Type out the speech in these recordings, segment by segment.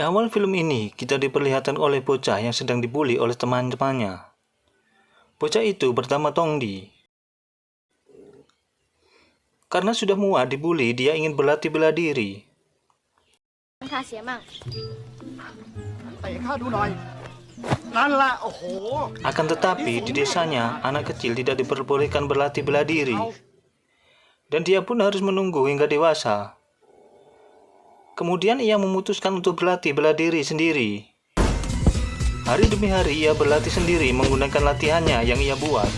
awal film ini, kita diperlihatkan oleh bocah yang sedang dibully oleh teman-temannya. Bocah itu bernama Tongdi. Karena sudah muak dibully, dia ingin berlatih bela diri. Akan tetapi, di desanya, anak kecil tidak diperbolehkan berlatih bela diri. Dan dia pun harus menunggu hingga dewasa. Kemudian ia memutuskan untuk berlatih bela diri sendiri. Hari demi hari ia berlatih sendiri menggunakan latihannya yang ia buat.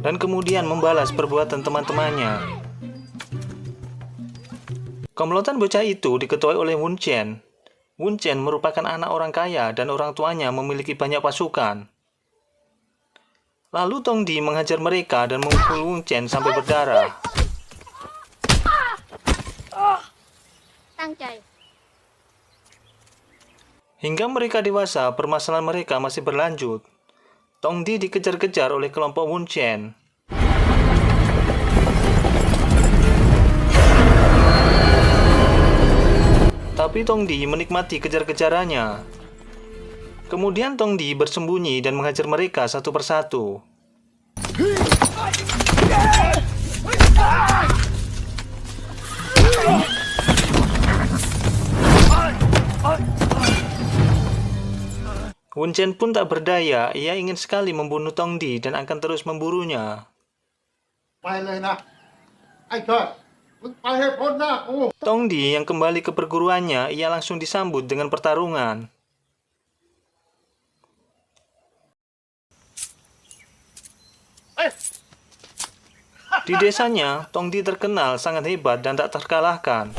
Dan kemudian membalas perbuatan teman-temannya. Komplotan bocah itu diketuai oleh Wun Chen. Wun Chen merupakan anak orang kaya dan orang tuanya memiliki banyak pasukan. Lalu Tongdi menghajar mereka dan memukul Wun Chen sampai berdarah. Hingga mereka dewasa, permasalahan mereka masih berlanjut. Tongdi dikejar-kejar oleh kelompok Wun Chen. Tapi Tongdi menikmati kejar-kejarannya. Kemudian Tongdi bersembunyi dan menghajar mereka satu persatu. Wun Chen pun tak berdaya, ia ingin sekali membunuh Tongdi dan akan terus memburunya. Tongdi yang kembali ke perguruannya, ia langsung disambut dengan pertarungan. Di desanya, Tongdi terkenal sangat hebat dan tak terkalahkan.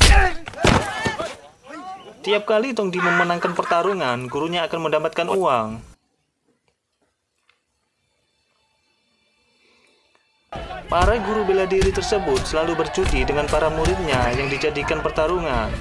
Tiap kali Tongdi memenangkan pertarungan, gurunya akan mendapatkan uang. Para guru bela diri tersebut selalu berjudi dengan para muridnya yang dijadikan pertarungan.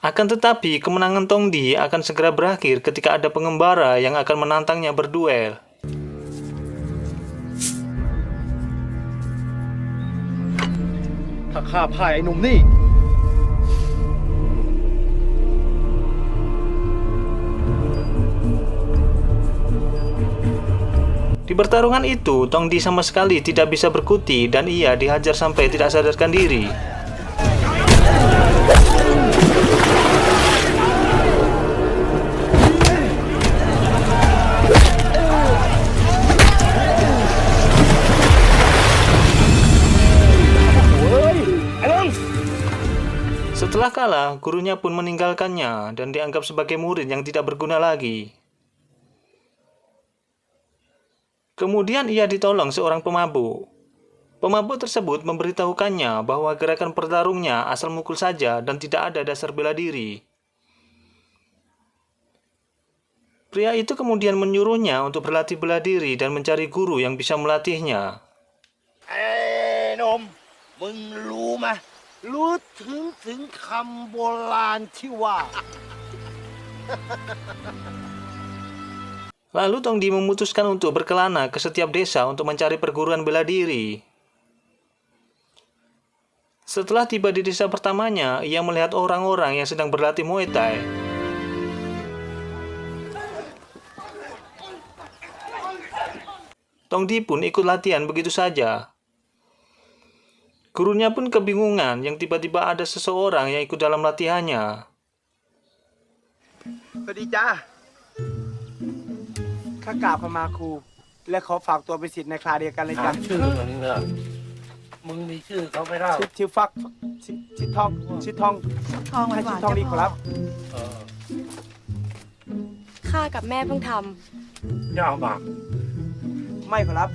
Akan tetapi, kemenangan Tongdi akan segera berakhir ketika ada pengembara yang akan menantangnya berduel. Di pertarungan itu, Tongdi sama sekali tidak bisa berkuti dan ia dihajar sampai tidak sadarkan diri. Setelah kalah, gurunya pun meninggalkannya dan dianggap sebagai murid yang tidak berguna lagi. Kemudian ia ditolong seorang pemabuk. Pemabuk tersebut memberitahukannya bahwa gerakan pertarungnya asal mukul saja dan tidak ada dasar bela diri. Pria itu kemudian menyuruhnya untuk berlatih bela diri dan mencari guru yang bisa melatihnya. Nom, mengรู้ไหมรู้ถึงคำโบราณที่ว่า Lalu Tongdi memutuskan untuk berkelana ke setiap desa untuk mencari perguruan bela diri. Setelah tiba di desa pertamanya, ia melihat orang-orang yang sedang berlatih Muay Thai. Tongdi pun ikut latihan begitu saja. Gurunya pun kebingungan yang tiba-tiba ada seseorang yang ikut dalam latihannya. สวัสดีจ้าข้ากราบขมาครูและขอฝากตัวเป็นศิษย์ในคลาเดียวกันเลยจ้า ชื่อมันเนอะมึงมีชื่อเขาไม่เล่า ชื่อฟักชื่อทองให้ชื่อทองดีขอรับ เออ ข้ากับแม่เพิ่งท ย่าบาก ไม่ขอรับ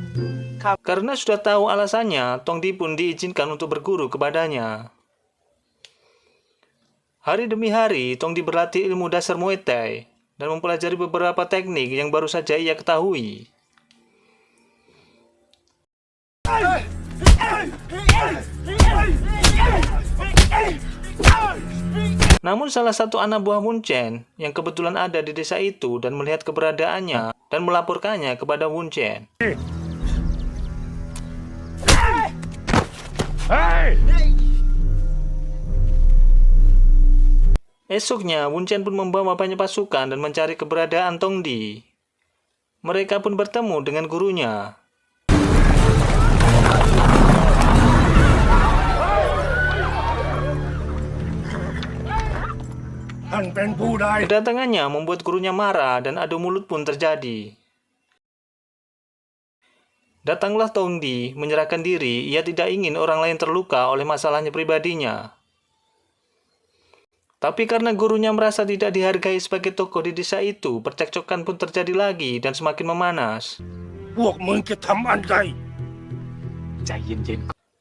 Karena sudah tahu alasannya, Tongdi pun diizinkan untuk berguru kepadanya. Hari demi hari, Tong Di berlatih ilmu dasar Muay Thai dan mempelajari beberapa teknik yang baru saja ia ketahui. Namun salah satu anak buah Mun Chen yang kebetulan ada di desa itu dan melihat keberadaannya dan melaporkannya kepada Mun Chen. Esoknya, Mun Chen pun membawa banyak pasukan dan mencari keberadaan Tong Di. Mereka pun bertemu dengan gurunya. Kedatangannya membuat gurunya marah dan adu mulut pun terjadi. Datanglah Tong Di menyerahkan diri, ia tidak ingin orang lain terluka oleh masalahnya pribadinya. Tapi karena gurunya merasa tidak dihargai sebagai tokoh di desa itu, percekcokan pun terjadi lagi dan semakin memanas.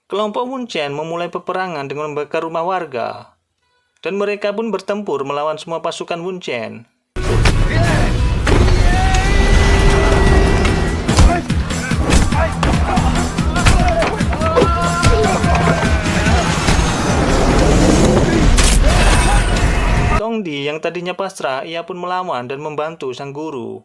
Kelompok Mun Chen memulai peperangan dengan membakar rumah warga. Dan mereka pun bertempur melawan semua pasukan Mun Chen. Tong Di yang tadinya pasrah, ia pun melawan dan membantu sang guru.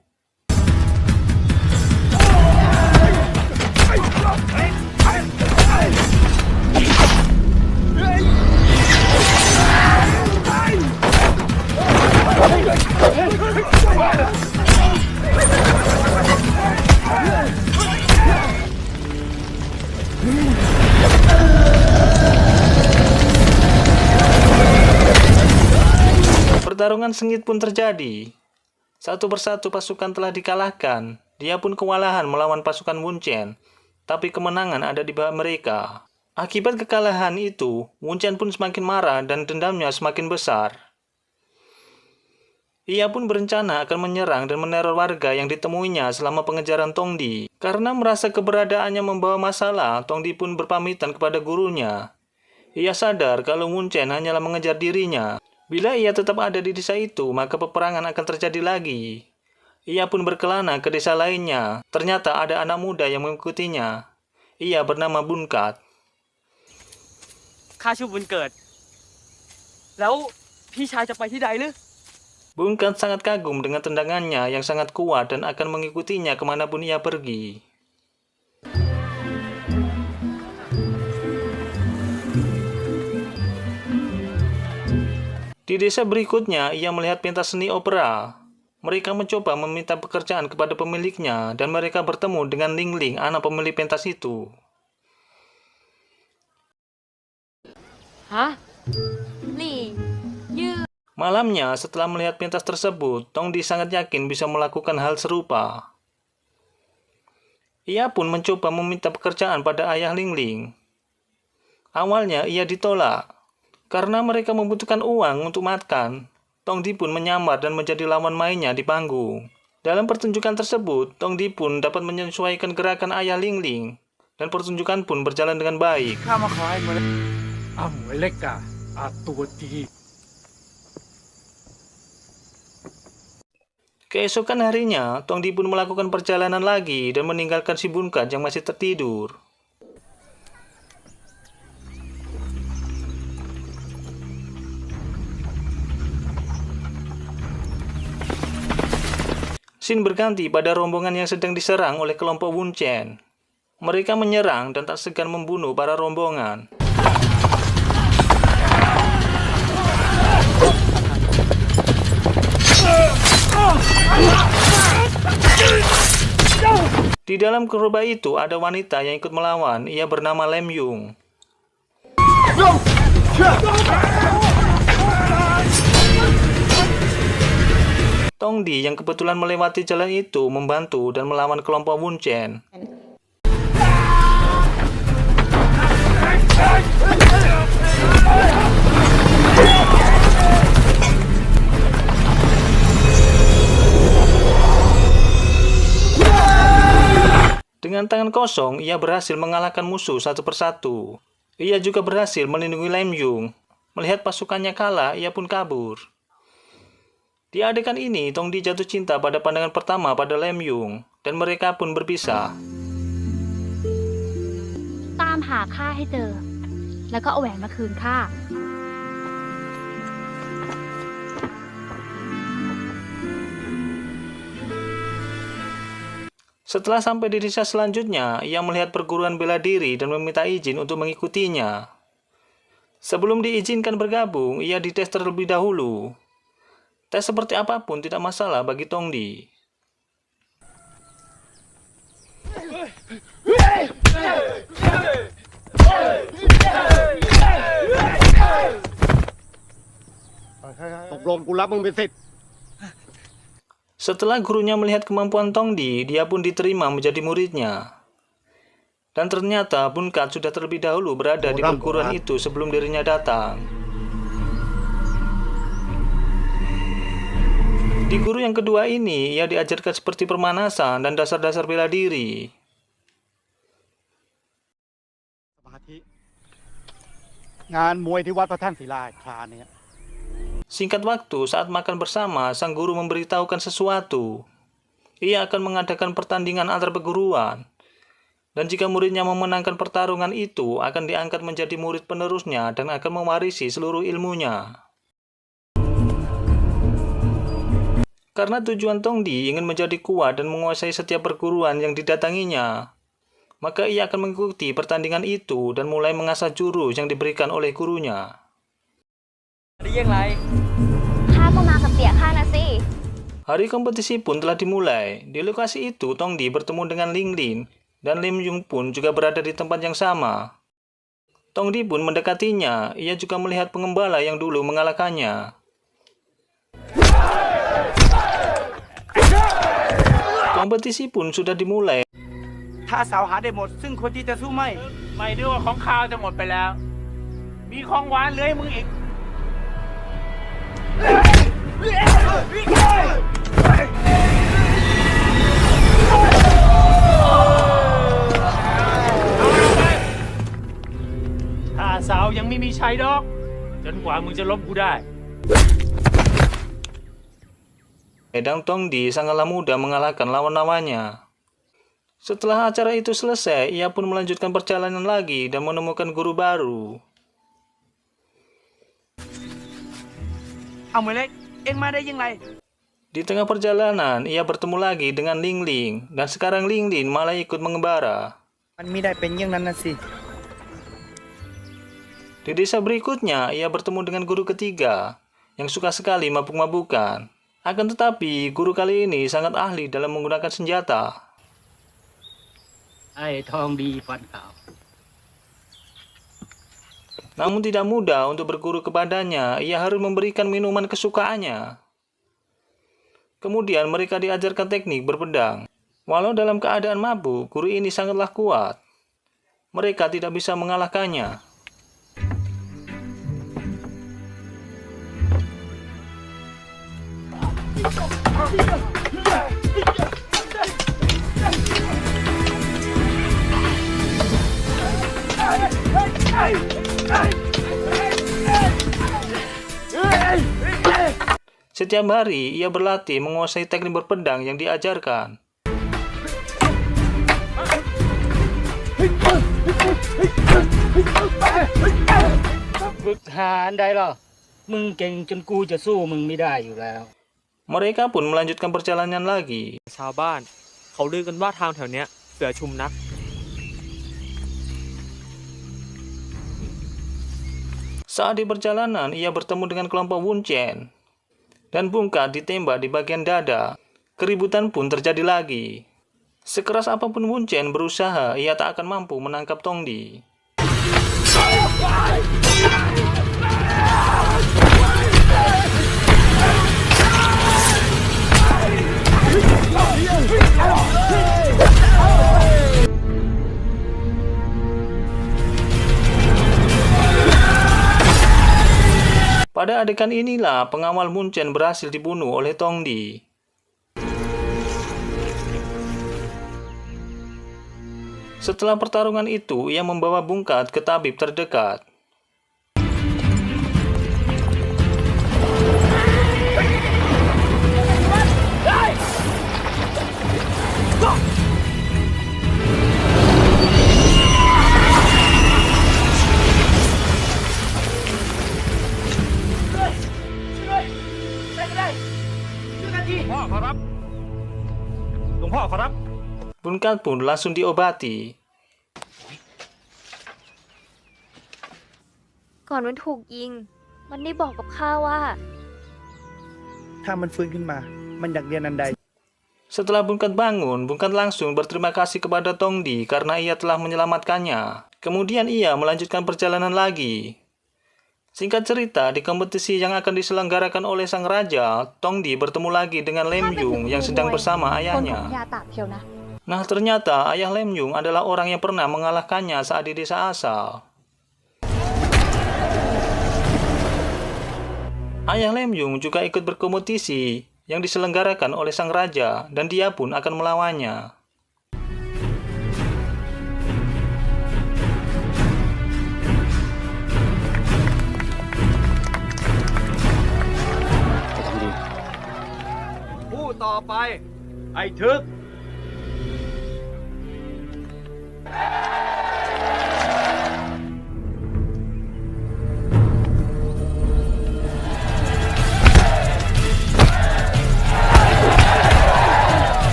Pertarungan sengit pun terjadi. Satu persatu pasukan telah dikalahkan. Dia pun kewalahan melawan pasukan Mun Chen. Tapi kemenangan ada di pihak mereka. Akibat kekalahan itu, Mun Chen pun semakin marah dan dendamnya semakin besar. Ia pun berencana akan menyerang dan meneror warga yang ditemuinya selama pengejaran Tong Di. Karena merasa keberadaannya membawa masalah, Tong Di pun berpamitan kepada gurunya. Ia sadar kalau Mun Chen hanyalah mengejar dirinya. Bila ia tetap ada di desa itu, maka peperangan akan terjadi lagi. Ia pun berkelana ke desa lainnya. Ternyata ada anak muda yang mengikutinya. Ia bernama Bunkat. ข้าชื่อบุญเกิด แล้วพี่ชายจะไปที่ใดหรือ Bunkat sangat kagum dengan tendangannya yang sangat kuat dan akan mengikutinya kemanapun ia pergi. Di desa berikutnya, ia melihat pentas seni opera. Mereka mencoba meminta pekerjaan kepada pemiliknya dan mereka bertemu dengan Ling Ling, anak pemilik pentas itu. ฮะนี่ยืด Malamnya, setelah melihat pentas tersebut, Tong Di sangat yakin bisa melakukan hal serupa. Ia pun mencoba meminta pekerjaan pada ayah Ling Ling. Awalnya ia ditolak. Karena mereka membutuhkan uang untuk makan, Tong Di pun menyamar dan menjadi lawan mainnya di panggung. Dalam pertunjukan tersebut, Tong Di pun dapat menyesuaikan gerakan ayah Ling Ling, dan pertunjukan pun berjalan dengan baik. ข้ามาขอให้มันหมวยเล็กอะตัวดี Keesokan harinya, Tong Di pun melakukan perjalanan lagi dan meninggalkan si Bunkat yang masih tertidur. Scene berganti pada rombongan yang sedang diserang oleh kelompok Mun Chen. Mereka menyerang dan tak segan membunuh para rombongan. Di dalam gerobak itu ada wanita yang ikut melawan. Ia bernama Lem Yung. Tong Di yang kebetulan melewati jalan itu membantu dan melawan kelompok Mun Chen. Dengan tangan kosong, ia berhasil mengalahkan musuh satu persatu. Ia juga berhasil melindungi Lem Yung. Melihat pasukannya kalah, ia pun kabur. Di adegan ini, Tongdi jatuh cinta pada pandangan pertama pada Lem Yung, dan mereka pun berpisah. ตามหาข้าให้เจอ แล้วก็เอาแหวนมาคืนข้า Setelah sampai di desa selanjutnya, ia melihat perguruan bela diri dan meminta izin untuk mengikutinya. Sebelum diizinkan bergabung, ia dites terlebih dahulu. Tes seperti apapun tidak masalah bagi Tongdi. Setelah gurunya melihat kemampuan Tongdi, dia pun diterima menjadi muridnya. Dan ternyata Bunkat sudah terlebih dahulu berada di perguruan itu sebelum dirinya datang. Di guru yang kedua ini, ia diajarkan seperti permanasan dan dasar-dasar bela diri. Singkat waktu, saat makan bersama, sang guru memberitahukan sesuatu. Ia akan mengadakan pertandingan antar perguruan. Dan jika muridnya memenangkan pertarungan itu, akan diangkat menjadi murid penerusnya dan akan mewarisi seluruh ilmunya. Karena tujuan Tongdi ingin menjadi kuat dan menguasai setiap perguruan yang didatanginya, maka ia akan mengikuti pertandingan itu dan mulai mengasah jurus yang diberikan oleh gurunya. ได้ยังไง ข้าก็มากับเตี่ยข้านะสิ Hari kompetisi pun telah dimulai. Di lokasi itu, Tongdi bertemu dengan Ling Lin, dan Lim Yung pun juga berada di tempat yang sama. Tongdi pun mendekatinya. Ia juga melihat pengembala yang dulu mengalahkannya. Kompetisi pun sudah dimulai. ถ้าสาวหาได้หมด ซึ่งคนที่จะสู้ไม่นึกว่าของข้าวจะหมดไปแล้ว มีของหวานเหลือให้มึงอีก ถ้าสาวยังไม่มีชัยดอก จนกว่ามึงจะล้มกูได้ Dan Tongdi sangatlah mudah mengalahkan lawan-lawannya. Setelah acara itu selesai, ia pun melanjutkan perjalanan lagi dan menemukan guru baru. เอามือเล็ก เอ็งมาได้ยังไง Di tengah perjalanan, ia bertemu lagi dengan Ling Ling, dan sekarang Ling Lin malah ikut mengembara. มันไม่ได้เป็นอย่างนั้นนะสิ Di desa berikutnya, ia bertemu dengan guru ketiga, yang suka sekali mabuk-mabukan. Akan tetapi, guru kali ini sangat ahli dalam menggunakan senjata. ไอ้ทองดีฟันขาว Namun tidak mudah untuk berguru kepadanya, ia harus memberikan minuman kesukaannya. Kemudian mereka diajarkan teknik berpedang. Walau dalam keadaan mabuk, guru ini sangatlah kuat. Mereka tidak bisa mengalahkannya. Setiap hari, ia berlatih menguasai teknik berpedang yang diajarkan. ฝึกหาอันใดล่ะ มึงเก่งจนกูจะสู้มึงไม่ได้อยู่แล้ว Mereka pun melanjutkan perjalanan lagi. ชาวบ้านเขาลือกันว่าทางแถวเนี้ยเสือชุมนัก Saat di perjalanan, ia bertemu dengan kelompok Wunchen. Dan Bunkat ditembak di bagian dada. Keributan pun terjadi lagi. Sekeras apapun Wunchen berusaha, ia tak akan mampu menangkap Tongdi. Pada adegan inilah pengawal Munchen berhasil dibunuh oleh Tongdi. Setelah pertarungan itu, ia membawa Bunkat ke tabib terdekat. งพ่อขอรับ Bun Kat pun langsung diobati. ก่อนมันถูกยิง มันได้บอกกับข้าว่า ถ้ามันฟื้นขึ้นมา มันอยากเรียนอันใด Setelah Bun Kat bangun, Bun Kat langsung berterima kasih kepada Tongdi karena ia telah menyelamatkannya. Kemudian ia melanjutkan perjalanan lagi. Singkat cerita, di kompetisi yang akan diselenggarakan oleh sang raja, Tongdi bertemu lagi dengan Lem Yung yang sedang bersama คนของ ayahnya. พญาตากเชียวนะ Nah, ternyata ayah Lem Yung adalah orang yang pernah mengalahkannya saat di desa asal. Ayah Lem Yung juga ikut berkompetisi yang diselenggarakan oleh sang raja dan dia pun akan melawannya.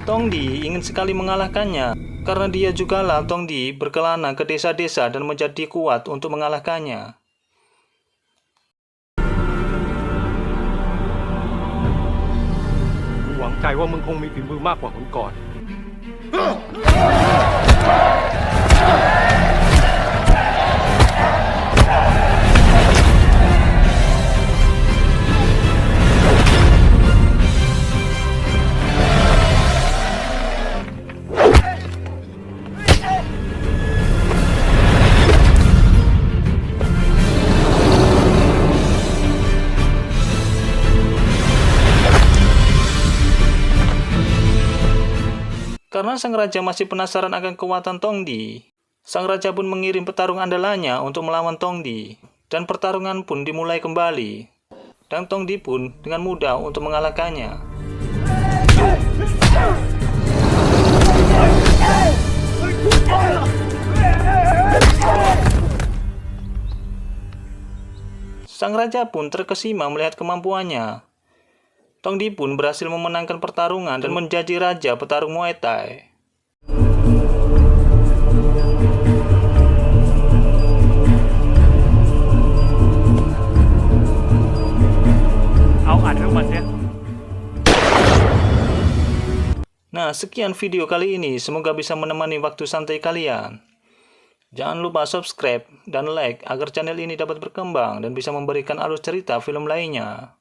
Tongdi ingin sekali mengalahkannya, karena dia jugalah Tongdi berkelana ke desa-desa dan menjadi kuat untuk mengalahkannya. หวังใจว่ามึงคงมีฝีมือมากกว่าคนก่อน Karena sang raja masih penasaran akan kekuatan Tongdi, sang raja pun mengirim petarung andalannya untuk melawan Tongdi, dan pertarungan pun dimulai kembali. Dan Tongdi pun dengan mudah untuk mengalahkannya. Sang raja pun terkesima melihat kemampuannya. Tongdi pun berhasil memenangkan pertarungan dan menjadi raja petarung Muay Thai. เอาอัดทั้งหมดเนี่ย Nah, sekian video kali ini. Semoga bisa menemani waktu santai kalian. Jangan lupa subscribe dan like agar channel ini dapat berkembang dan bisa memberikan alur cerita film lainnya.